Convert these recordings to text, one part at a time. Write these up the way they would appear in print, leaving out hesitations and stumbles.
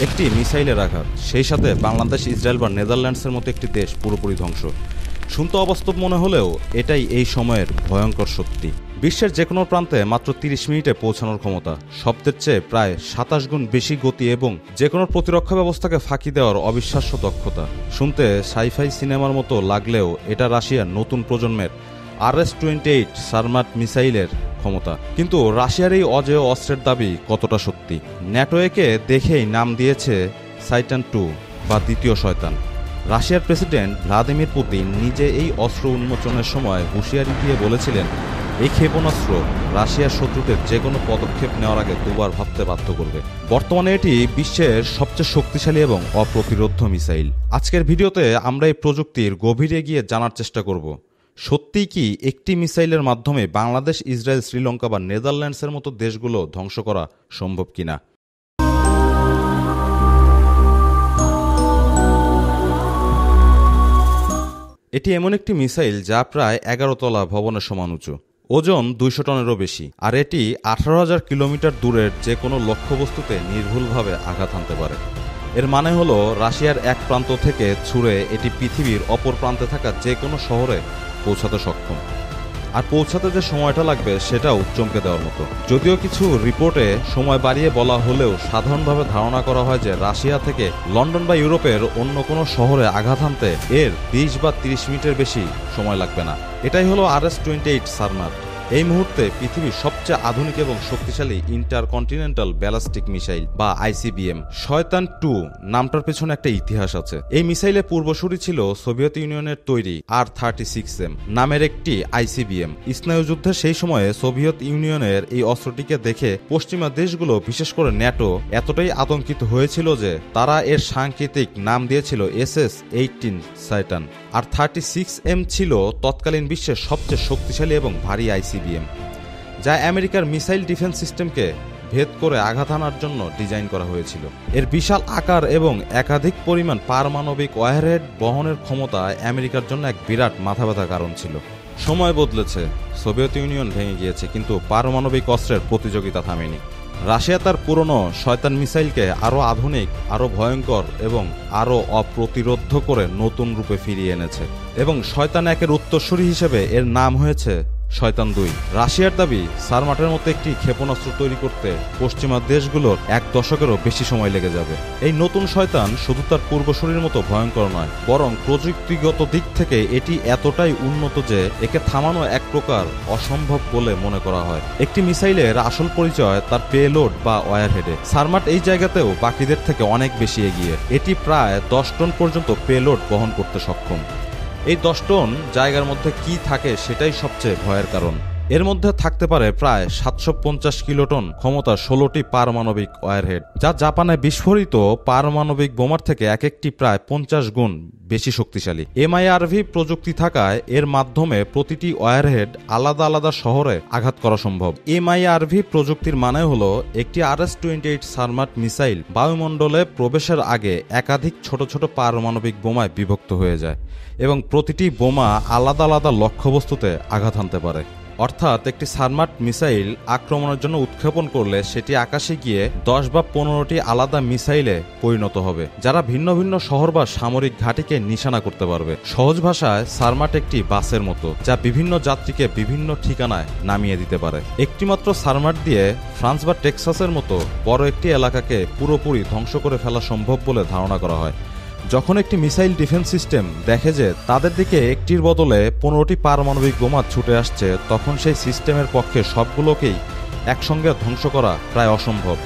একটি মিসাইলের আঘাত, সেই সাথে বাংলাদেশ, ইসরায়েল বা নেদারল্যান্ডসের মতো একটি দেশ পুরোপুরি ধ্বংস। শুনতে অবাস্তব মনে হলেও এটাই এই সময়ের ভয়ঙ্কর সত্যি। বিশ্বের যে কোনো প্রান্তে মাত্র 30 মিনিটে পৌঁছানোর ক্ষমতা, শব্দের চেয়ে প্রায় 27 গুণ বেশি গতি এবং যে কোনো প্রতিরক্ষা ব্যবস্থাকে ফাঁকি দেওয়ার অবিশ্বাস্য দক্ষতা। শুনতে সাইফাই সিনেমার মতো লাগলেও এটা রাশিয়ার নতুন প্রজন্মের RS-28 সারমাট মিসাইলের ক্ষমতা। কিন্তু রাশিয়ার এই অজেয় অস্ত্রের দাবি কতটা সত্যি? ন্যাটো একে দেখেই নাম দিয়েছে সাইটান 2 বা দ্বিতীয় শয়তান। রাশিয়ার প্রেসিডেন্ট ভ্লাদিমির পুতিন নিজে এই অস্ত্র উন্মোচনের সময় হুঁশিয়ারি দিয়ে বলেছিলেন, এই ক্ষেপণাস্ত্র রাশিয়ার শত্রুদের যে কোনো পদক্ষেপ নেওয়ার আগে দুবার ভাবতে বাধ্য করবে। বর্তমানে এটি বিশ্বের সবচেয়ে শক্তিশালী এবং অপ্রতিরোধ্য মিসাইল। আজকের ভিডিওতে আমরা এই প্রযুক্তির গভীরে গিয়ে জানার চেষ্টা করব, সত্যিই কি একটি মিসাইলের মাধ্যমে বাংলাদেশ, ইসরায়েল, শ্রীলঙ্কা বা নেদারল্যান্ডসের মতো দেশগুলো ধ্বংস করা সম্ভব কিনা। এটি এমন একটি মিসাইল যা প্রায় 11 তলা ভবনের সমান উঁচু, ওজন 200 টনেরও বেশি, আর এটি 18,000 কিলোমিটার দূরের যে কোনো লক্ষ্যবস্তুতে নির্ভুলভাবে আঘাত হানতে পারে। এর মানে হলো রাশিয়ার এক প্রান্ত থেকে ছুঁড়ে এটি পৃথিবীর অপর প্রান্তে থাকা যে কোনো শহরে পৌঁছাতে সক্ষম। আর পৌঁছাতে যে সময়টা লাগবে সেটাও চমকে দেওয়ার মতো। যদিও কিছু রিপোর্টে সময় বাড়িয়ে বলা হলেও সাধারণভাবে ধারণা করা হয় যে রাশিয়া থেকে লন্ডন বা ইউরোপের অন্য কোনো শহরে আঘাত হানতে এর 20 বা 30 মিনিটের বেশি সময় লাগবে না। এটাই হলো RS-28 সারমাট, এই মুহূর্তে পৃথিবীর সবচেয়ে আধুনিক এবং শক্তিশালী ইন্টারকন্টিনেন্টাল ব্যালিস্টিক মিসাইল বা ICBM। শয়তান 2 নামটার পেছনে একটা ইতিহাস আছে। এই মিসাইলের পূর্বসূরি ছিল সোভিয়েত ইউনিয়নের তৈরি R-36M নামের একটি ICBM। স্নায়ুযুদ্ধের সেই সময়ে সোভিয়েত ইউনিয়নের এই অস্ত্রটিকে দেখে পশ্চিমা দেশগুলো, বিশেষ করে ন্যাটো, এতটাই আতঙ্কিত হয়েছিল যে তারা এর সাংকেতিক নাম দিয়েছিল SS-18 সাইটান। আর 36M ছিল তৎকালীন বিশ্বের সবচেয়ে শক্তিশালী এবং ভারী ICBM, যা আমেরিকার মিসাইল ডিফেন্স সিস্টেমকে ভেদ করে আঘাত হানার জন্য ডিজাইন করা হয়েছিল। এর বিশাল আকার এবং একাধিক পরিমাণ পারমাণবিক ওয়ারহেড বহনের ক্ষমতা আমেরিকার জন্য এক বিরাট মাথা ব্যথার কারণ ছিল। সময় বদলেছে, সোভিয়েত ইউনিয়ন ভেঙে গিয়েছে, কিন্তু পারমাণবিক অস্ত্রের প্রতিযোগিতা থামেনি। রাশিয়া তার পুরনো শয়তান মিসাইলকে আরও আধুনিক, আরও ভয়ঙ্কর এবং আরও অপ্রতিরোধ্য করে নতুন রূপে ফিরিয়ে এনেছে, এবং শয়তান 1-এর উত্তরসূরি হিসেবে এর নাম হয়েছে শয়তান 2। রাশিয়ার দাবি, সারমাটের মতো একটি ক্ষেপণাস্ত্র তৈরি করতে পশ্চিমা দেশগুলোর 1 দশকেরও বেশি সময় লেগে যাবে। এই নতুন শয়তান শুধু তার পূর্বসূরির মতো ভয়ঙ্কর নয়, বরং প্রযুক্তিগত দিক থেকে এটি এতটাই উন্নত যে একে থামানো এক প্রকার অসম্ভব বলে মনে করা হয়। একটি মিসাইলের আসল পরিচয় তার পেলোড বা ওয়ারহেডে। সারমাট এই জায়গাতেও বাকিদের থেকে অনেক বেশি এগিয়ে। এটি প্রায় 10 টন পর্যন্ত পেলোড বহন করতে সক্ষম। এই 10 টন জায়গার মধ্যে কি থাকে সেটাই সবচেয়ে ভয়ের কারণ। এর মধ্যে থাকতে পারে প্রায় 750 কিলোটন ক্ষমতা 16টি পারমাণবিক ওয়ারহেড, যা জাপানে বিস্ফোরিত পারমাণবিক বোমার থেকে এক একটি প্রায় 50 গুণ বেশি শক্তিশালী। MIRV প্রযুক্তি থাকায় এর মাধ্যমে প্রতিটি ওয়ারহেড আলাদা আলাদা শহরে আঘাত করা সম্ভব। MIRV প্রযুক্তির মানে হলো একটি RS-28 সারমাট মিসাইল বায়ুমণ্ডলে প্রবেশের আগে একাধিক ছোট ছোট পারমাণবিক বোমায় বিভক্ত হয়ে যায় এবং প্রতিটি বোমা আলাদা আলাদা লক্ষ্যবস্তুতে আঘাত হানতে পারে। অর্থাৎ একটি সারমাট মিসাইল আক্রমণের জন্য উৎক্ষেপণ করলে সেটি আকাশে গিয়ে 10 বা 15টি আলাদা মিসাইলে পরিণত হবে, যারা ভিন্ন ভিন্ন শহর বা সামরিক ঘাঁটিকে নিশানা করতে পারবে। সহজ ভাষায় সারমাট একটি বাসের মতো, যা বিভিন্ন যাত্রীকে বিভিন্ন ঠিকানায় নামিয়ে দিতে পারে। একটিমাত্র সারমাট দিয়ে ফ্রান্স বা টেক্সাসের মতো বড় একটি এলাকাকে পুরোপুরি ধ্বংস করে ফেলা সম্ভব বলে ধারণা করা হয়। যখন একটি মিসাইল ডিফেন্স সিস্টেম দেখে যে তাদের দিকে একটির বদলে 15টি পারমাণবিক বোমা ছুটে আসছে, তখন সেই সিস্টেমের পক্ষে সবগুলোকেই একসঙ্গে ধ্বংস করা প্রায় অসম্ভব।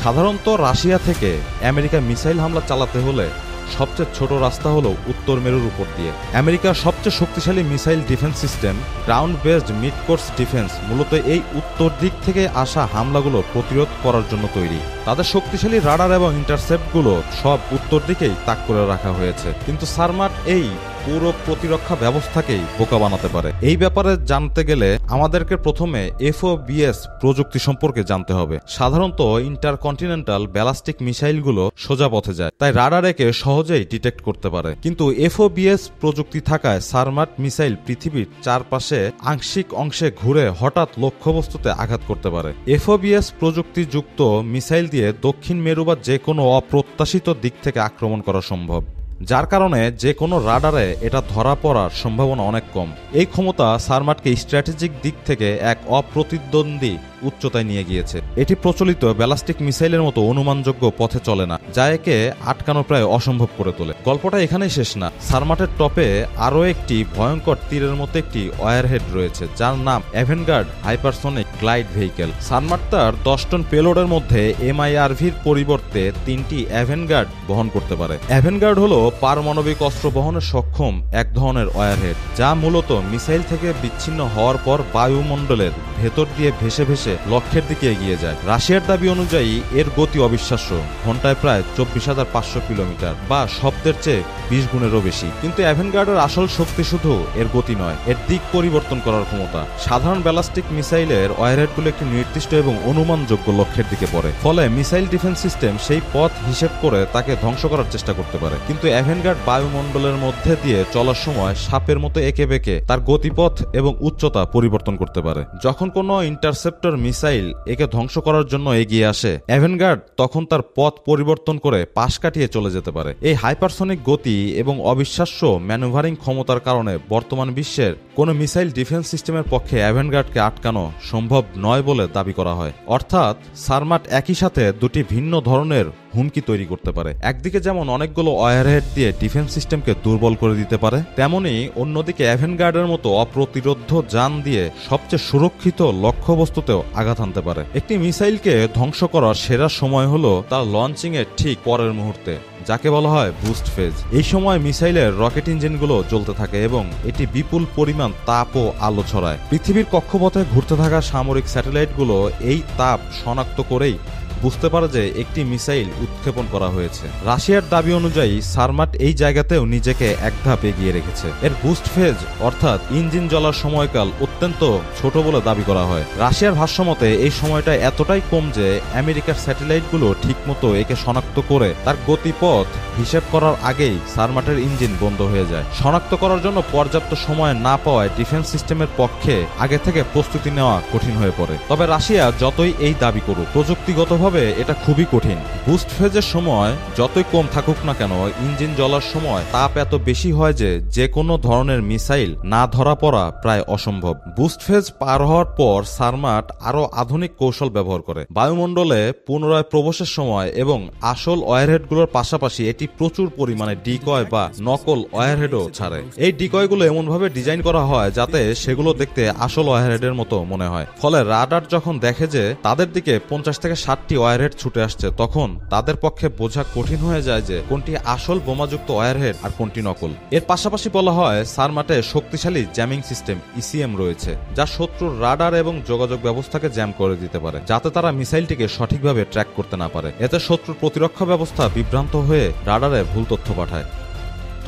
সাধারণত রাশিয়া থেকে আমেরিকা মিসাইল হামলা চালাতে হলে সবচেয়ে ছোট রাস্তা হলো উত্তর মেরুর উপর দিয়ে। আমেরিকার সবচেয়ে শক্তিশালী missile defence system ground based mid course defence মূলত এই উত্তর দিক থেকে আসা হামলাগুলো প্রতিরোধ করার জন্য তৈরি। তাদের শক্তিশালী রাডার এবং ইন্টারসেপ্টগুলো সব উত্তর দিকেই তাক করে রাখা হয়েছে। কিন্তু সারমাট এই পুরো প্রতিরক্ষা ব্যবস্থাকেই বোকা বানাতে পারে। এই ব্যাপারে জানতে গেলে আমাদেরকে প্রথমে FOBS প্রযুক্তি সম্পর্কে জানতে হবে। সাধারণত ইন্টারকন্টিনেন্টাল ব্যালাস্টিক মিসাইলগুলো সোজা পথে যায়, তাই রাডার একে সহজেই ডিটেক্ট করতে পারে। কিন্তু FOBS প্রযুক্তি থাকায় সারমাট মিসাইল পৃথিবীর চারপাশে আংশিক অংশে ঘুরে হঠাৎ লক্ষ্যবস্তুতে আঘাত করতে পারে। FOBS প্রযুক্তিযুক্ত মিসাইল দিয়ে দক্ষিণ মেরু বা যে কোনো অপ্রত্যাশিত দিক থেকে আক্রমণ করা সম্ভব, যার কারণে যে কোনো রাডারে এটা ধরা পড়ার সম্ভাবনা অনেক কম। এই ক্ষমতা সারমাটকে স্ট্র্যাটেজিক দিক থেকে এক অপ্রতিদ্বন্দ্বী উচ্চতায় নিয়ে গিয়েছে। এটি প্রচলিত ব্যালাস্টিক মিসাইলের মতো অনুমানযোগ্য পথে চলে না, যা একে আটকানো প্রায় অসম্ভব করে তোলে। গল্পটা এখানেই শেষ না। সারমাটের টপে আরও একটি ভয়ঙ্কর তীরের মতো একটি ওয়ারহেড রয়েছে, যার নাম অ্যাভেনগার্ড হাইপারসনিক গ্লাইড ভেহিকেল। সারমাট তার 10 টন পেলোডের মধ্যে MIRVর পরিবর্তে 3টি অ্যাভেনগার্ড বহন করতে পারে। অ্যাভেনগার্ড হলো পারমাণবিক অস্ত্র বহনে সক্ষম এক ধরনের ওয়ারহেড, যা মূলত মিসাইল থেকে বিচ্ছিন্ন হওয়ার পর বায়ুমণ্ডলের ভেতর দিয়ে ভেসে ভেসে লক্ষ্যের দিকে এগিয়ে যায়। রাশিয়ার দাবি অনুযায়ী এর গতি অবিশ্বাস্য, ঘন্টায় প্রায় 24,500 কিলোমিটার বা শব্দের চেয়ে 20 গুণেরও বেশি। কিন্তু অ্যাভেনগার্ডের আসল শক্তি শুধু এর গতি নয়, এর দিক পরিবর্তন করার ক্ষমতা। সাধারণ ব্যালাস্টিক মিসাইলের ওয়ারহেডগুলো একটি নির্দিষ্ট এবং অনুমানযোগ্য লক্ষ্যের দিকে পড়ে, ফলে মিসাইল ডিফেন্স সিস্টেম সেই পথ হিসেব করে তাকে ধ্বংস করার চেষ্টা করতে পারে। কিন্তু অ্যাভেনগার্ড বায়ুমণ্ডলের মধ্যে দিয়ে চলার সময় সাপের মতো এঁকে বেঁকে তার গতিপথ এবং উচ্চতা পরিবর্তন করতে পারে। যখন কোনো ইন্টারসেপ্টর মিসাইল একে ধ্বংস করার জন্য এগিয়ে আসে, অ্যাভেনগার্ড তখন তার পথ পরিবর্তন করে পাশ কাটিয়ে চলে যেতে পারে। এই হাইপারসনিক গতি এবং অবিশ্বাস্য ম্যানুভারিং ক্ষমতার কারণে বর্তমান বিশ্বের কোনো মিসাইল ডিফেন্স সিস্টেমের পক্ষে অ্যাভেনগার্ডকে আটকানো সম্ভব নয় বলে দাবি করা হয়। অর্থাৎ সারমাট একই সাথে দুটি ভিন্ন ধরনের হুমকি তৈরি করতে পারে। একদিকে যেমন অনেকগুলো ওয়ারহেড দিয়ে ডিফেন্স সিস্টেমকে দুর্বল করে দিতে পারে, তেমনি অন্যদিকে অ্যাভেনগার্ডের মতো অপ্রতিরোধ্য যান দিয়ে সবচেয়ে সুরক্ষিত লক্ষ্যবস্তুতেও আঘাত আনতে পারে। একটি মিসাইলকে ধ্বংস করার সেরা সময় হলো তার লঞ্চিং এর ঠিক পরের মুহূর্তে, যাকে বলা হয় বুস্ট ফেজ। এই সময় মিসাইলের রকেট ইঞ্জিনগুলো জ্বলতে থাকে এবং এটি বিপুল পরিমাণ তাপ ও আলো ছড়ায়। পৃথিবীর কক্ষপথে ঘুরতে থাকা সামরিক স্যাটেলাইটগুলো এই তাপ শনাক্ত করেই বুঝতে পারে যে একটি মিসাইল উৎক্ষেপণ করা হয়েছে। রাশিয়ার দাবি অনুযায়ী সারমাট এই জায়গাতেও নিজেকে এক ধাপ এগিয়ে রেখেছে। এর বুস্ট ফেজ অর্থাৎ ইঞ্জিন জ্বলার সময়কাল অত্যন্ত ছোট বলে দাবি করা হয়। রাশিয়ার ভাষ্যমতে এই সময়টা এতটাই কম যে আমেরিকার স্যাটেলাইটগুলো ঠিকমতো একে শনাক্ত করে তার গতিপথ হিসেব করার আগেই সারমাটের ইঞ্জিন বন্ধ হয়ে যায়। শনাক্ত করার জন্য পর্যাপ্ত সময় না পাওয়ায় ডিফেন্স সিস্টেমের পক্ষে আগে থেকে প্রস্তুতি নেওয়া কঠিন হয়ে পড়ে। তবে রাশিয়া যতই এই দাবি করুক, প্রযুক্তিগতভাবে এটা খুবই কঠিন। বুস্ট ফেজের সময় যতই কম থাকুক না কেন, ইঞ্জিন জ্বলার সময় তাপ এত বেশি হয় যে কোনো ধরনের মিসাইল না ধরা পড়া প্রায় অসম্ভব। বুস্ট ফেজ পার হওয়ার পর সারমাট আরো আধুনিক কৌশল ব্যবহার করে। বায়ুমণ্ডলে পুনরায় প্রবেশের সময় এবং আসল ওয়ারহেডগুলোর পাশাপাশি এটি প্রচুর পরিমাণে ডিকয় বা নকল ওয়ারহেডও ছাড়ে। এই ডিকয়গুলো এমনভাবে ডিজাইন করা হয় যাতে সেগুলো দেখতে আসল ওয়ারহেডের মতো মনে হয়। ফলে রাডার যখন দেখে যে তাদের দিকে 50 থেকে 60টি ওয়ারহেড ছুটে আসছে, তখন তাদের পক্ষে বোঝা কঠিন হয়ে যায় যে কোনটি আসল বোমাযুক্ত ওয়ারহেড আর কোনটি নকল। এর পাশাপাশি বলা হয় সারমাটে শক্তিশালী জ্যামিং সিস্টেম ECM রয়েছে, যা শত্রুর রাডার এবং যোগাযোগ ব্যবস্থাকে জ্যাম করে দিতে পারে, যাতে তারা মিসাইলটিকে সঠিকভাবে ট্র্যাক করতে না পারে। এতে শত্রুর প্রতিরক্ষা ব্যবস্থা বিভ্রান্ত হয়ে রাডারে ভুল তথ্য পাঠায়।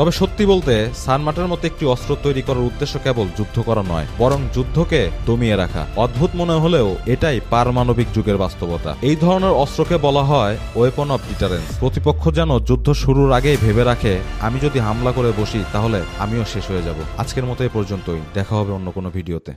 তবে সত্যি বলতে সারমাটের মতো একটি অস্ত্র তৈরি করার উদ্দেশ্য কেবল যুদ্ধ করা নয়, বরং যুদ্ধকে দমিয়ে রাখা। অদ্ভুত মনে হলেও এটাই পারমাণবিক যুগের বাস্তবতা। এই ধরনের অস্ত্রকে বলা হয় ওয়েপন অফ ডিটারেন্স। প্রতিপক্ষ যেন যুদ্ধ শুরুর আগেই ভেবে রাখে, আমি যদি হামলা করে বসি তাহলে আমিও শেষ হয়ে যাব। আজকের মতো এ পর্যন্তই, দেখা হবে অন্য কোনো ভিডিওতে।